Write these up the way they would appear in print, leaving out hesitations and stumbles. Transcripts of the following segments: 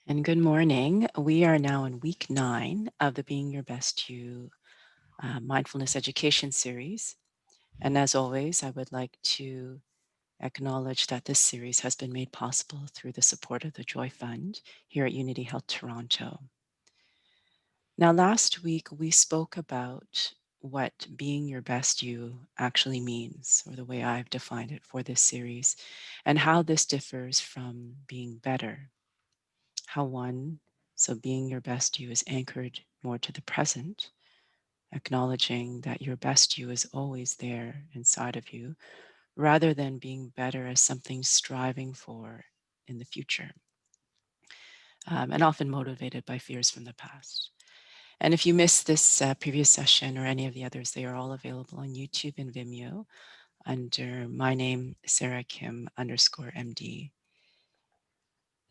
And good morning. We are now in week 9 of the Being Your Best You mindfulness education series. And as always, I would like to acknowledge that this series has been made possible through the support of the Joy Fund here at Unity Health Toronto. Now, last week we spoke about what being your best you actually means, or the way I've defined it for this series, and how this differs from being better. How one, so being your best you, is anchored more to the present, acknowledging that your best you is always there inside of you, rather than being better as something striving for in the future, and often motivated by fears from the past. And if you missed this previous session or any of the others, they are all available on YouTube and Vimeo under my name, Sarah Kim _MD.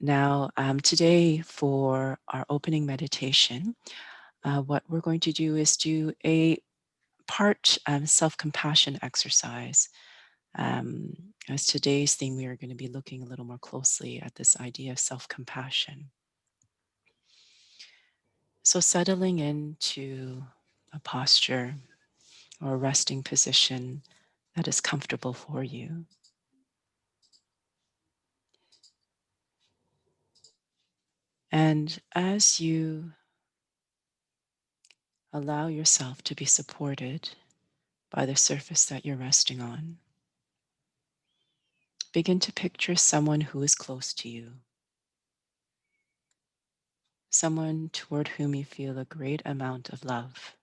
Now, today for our opening meditation, what we're going to do is do a part self-compassion exercise. As today's theme, we are going to be looking a little more closely at this idea of self-compassion. So settling into a posture or a resting position that is comfortable for you. And as you allow yourself to be supported by the surface that you're resting on, begin to picture someone who is close to you, someone toward whom you feel a great amount of love.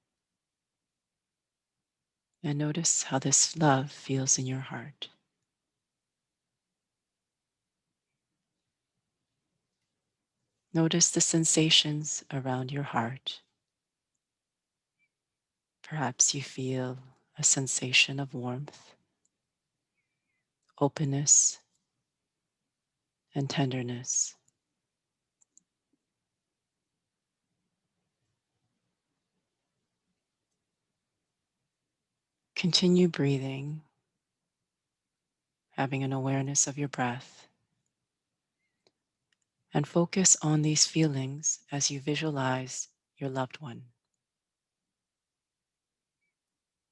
And notice how this love feels in your heart. Notice the sensations around your heart. Perhaps you feel a sensation of warmth, openness, and tenderness. Continue breathing, having an awareness of your breath, and focus on these feelings as you visualize your loved one.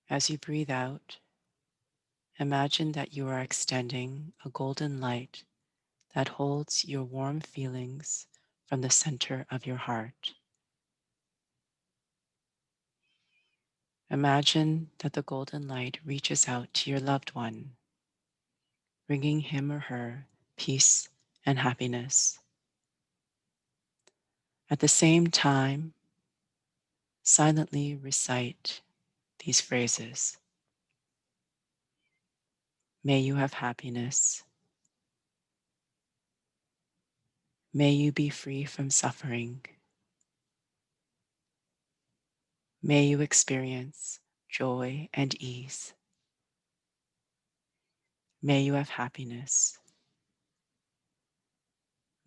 As you breathe out, imagine that you are extending a golden light that holds your warm feelings from the center of your heart. Imagine that the golden light reaches out to your loved one, bringing him or her peace and happiness. At the same time, silently recite these phrases. May you have happiness. May you be free from suffering. May you experience joy and ease. May you have happiness.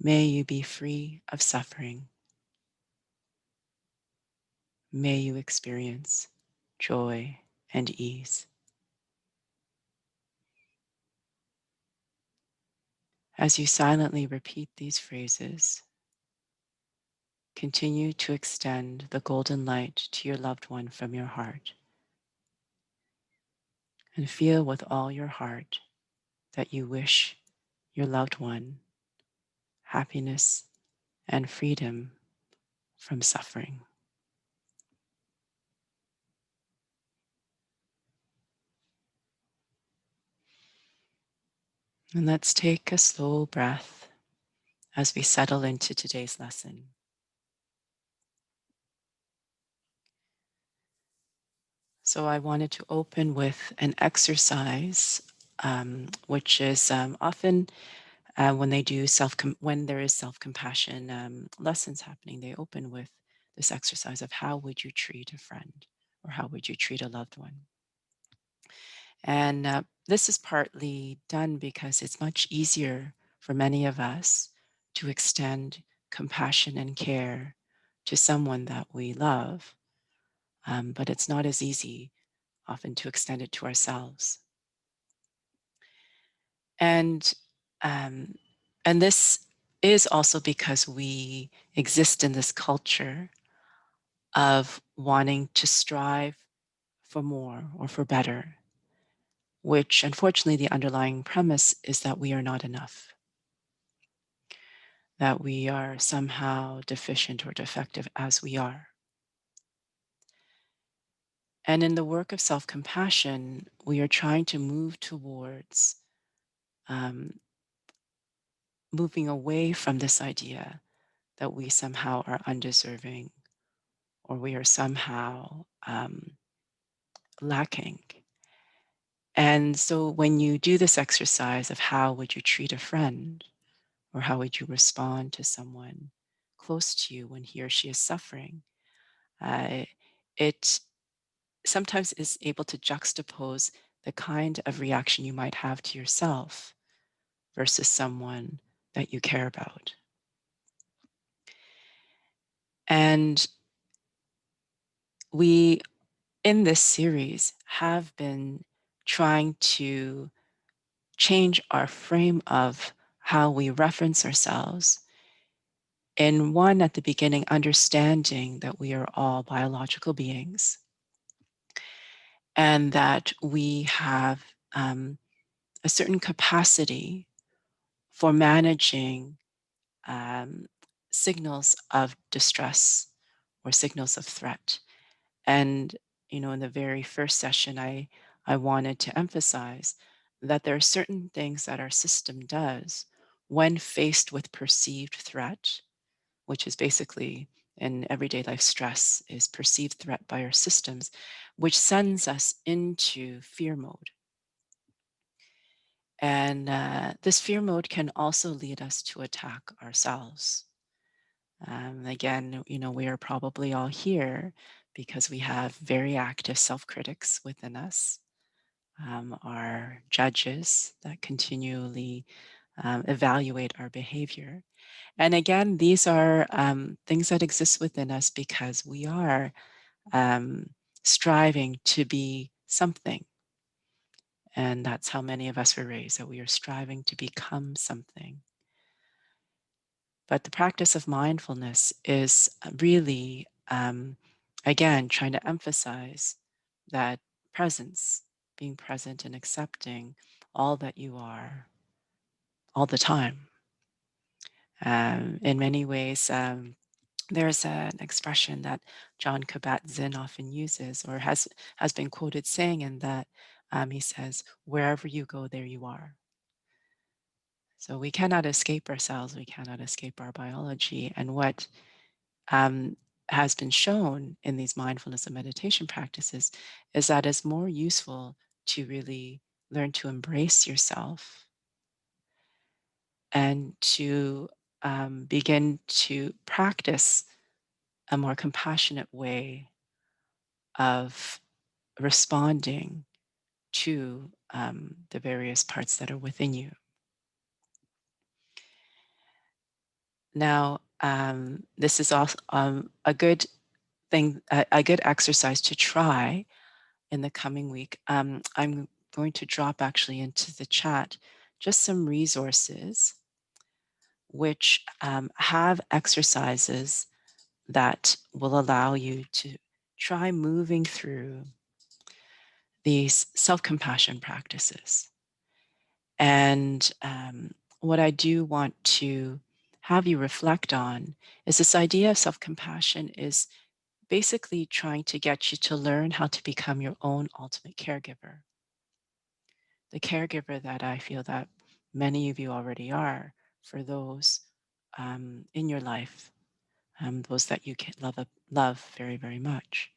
May you be free of suffering. May you experience joy and ease. As you silently repeat these phrases, continue to extend the golden light to your loved one from your heart. And feel with all your heart that you wish your loved one happiness and freedom from suffering. And let's take a slow breath as we settle into today's lesson. So I wanted to open with an exercise, which is often when they do when there is self-compassion lessons happening, they open with this exercise of how would you treat a friend or how would you treat a loved one. And this is partly done because it's much easier for many of us to extend compassion and care to someone that we love, but it's not as easy often to extend it to ourselves. And um, and this is also because we exist in this culture of wanting to strive for more or for better, which unfortunately the underlying premise is that we are not enough, that we are somehow deficient or defective as we are. And in the work of self compassion, we are trying to move towards um, moving away from this idea that we somehow are undeserving or we are somehow lacking. And so when you do this exercise of how would you treat a friend or how would you respond to someone close to you when he or she is suffering, uh, it sometimes is able to juxtapose the kind of reaction you might have to yourself versus someone that you care about. And we, in this series, have been trying to change our frame of how we reference ourselves. In one, at the beginning, understanding that we are all biological beings and that we have a certain capacity for managing um, signals of distress or signals of threat. And, in the very first session, I wanted to emphasize that there are certain things that our system does when faced with perceived threat, which is basically in everyday life stress, is perceived threat by our systems, which sends us into fear mode. And this fear mode can also lead us to attack ourselves. Again, we are probably all here because we have very active self critics within us, our judges that continually evaluate our behavior. And again, these are things that exist within us because we are um, striving to be something. And that's how many of us were raised, that we are striving to become something. But the practice of mindfulness is really, again, trying to emphasize that presence, being present and accepting all that you are all the time. In many ways, there's an expression that John Kabat-Zinn often uses or has been quoted saying, and that he says, wherever you go, there you are. So we cannot escape ourselves. We cannot escape our biology. And what um, has been shown in these mindfulness and meditation practices is that it's more useful to really learn to embrace yourself and to begin to practice a more compassionate way of responding to the various parts that are within you. Now, this is also a good thing, a good exercise to try in the coming week. I'm going to drop actually into the chat just some resources which have exercises that will allow you to try moving through these self compassion practices. And what I do want to have you reflect on is this idea of self compassion is basically trying to get you to learn how to become your own ultimate caregiver. The caregiver that I feel that many of you already are for those in your life, those that you can love very, very much.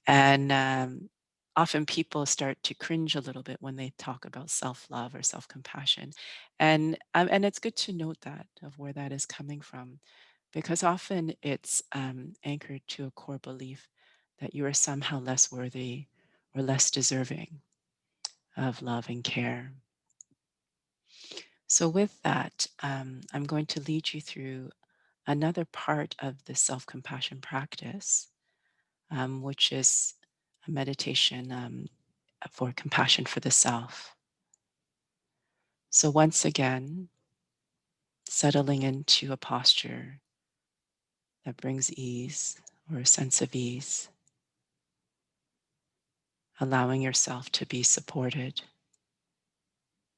And often people start to cringe a little bit when they talk about self-love or self-compassion. And it's good to note that of where that is coming from, because often it's anchored to a core belief that you are somehow less worthy or less deserving of love and care. So, with that, I'm going to lead you through another part of the self compassion practice, which is a meditation for compassion for the self. So, once again, settling into a posture that brings ease or a sense of ease, allowing yourself to be supported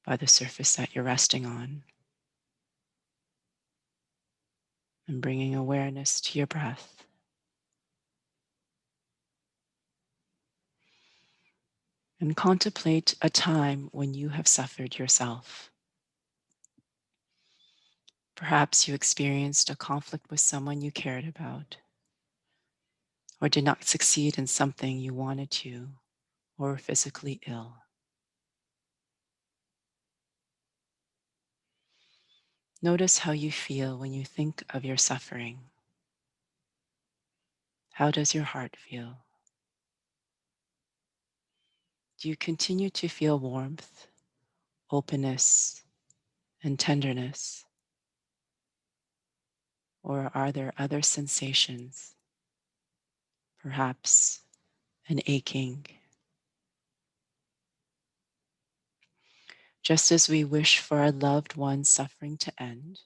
by the surface that you're resting on, and bringing awareness to your breath. And contemplate a time when you have suffered yourself. Perhaps you experienced a conflict with someone you cared about, or did not succeed in something you wanted to, or were physically ill. Notice how you feel when you think of your suffering. How does your heart feel? Do you continue to feel warmth, openness, and tenderness? Or are there other sensations, perhaps an aching? Just as we wish for our loved one's suffering to end,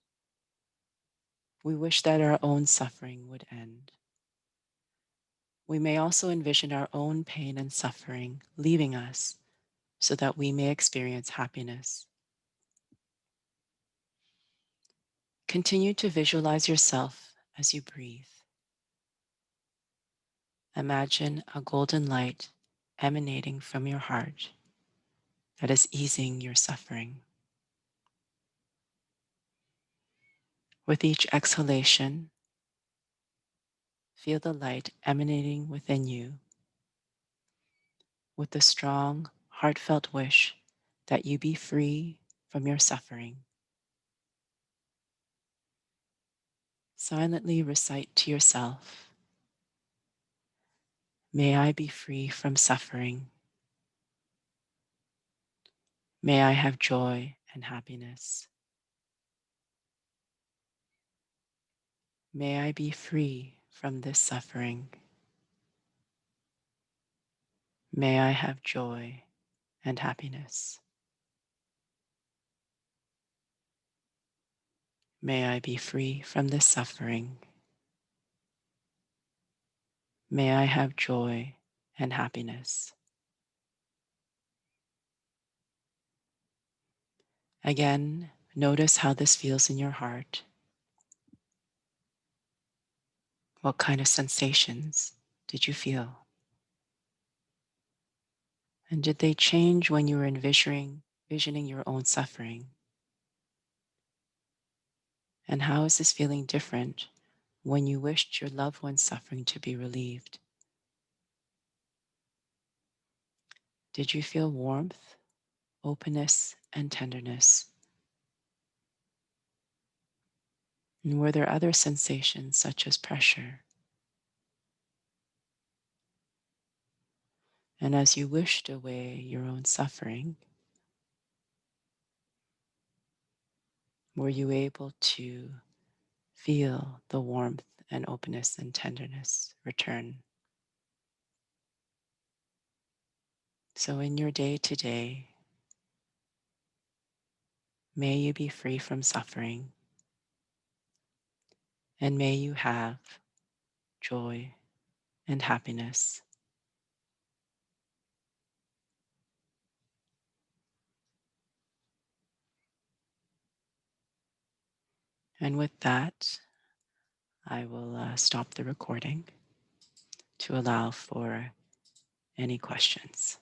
we wish that our own suffering would end. We may also envision our own pain and suffering leaving us so that we may experience happiness. Continue to visualize yourself as you breathe. Imagine a golden light emanating from your heart that is easing your suffering. With each exhalation, feel the light emanating within you with the strong, heartfelt wish that you be free from your suffering. Silently recite to yourself, "May I be free from suffering. May I have joy and happiness. May I be free from this suffering. May I have joy and happiness. May I be free from this suffering. May I have joy and happiness." Again, notice how this feels in your heart. What kind of sensations did you feel? And did they change when you were visioning your own suffering? And how is this feeling different when you wished your loved one's suffering to be relieved? Did you feel warmth, openness, and tenderness? And were there other sensations such as pressure? And as you wished away your own suffering, were you able to feel the warmth and openness and tenderness return? So, in your day to day, may you be free from suffering, and may you have joy and happiness. And with that, I will stop the recording to allow for any questions.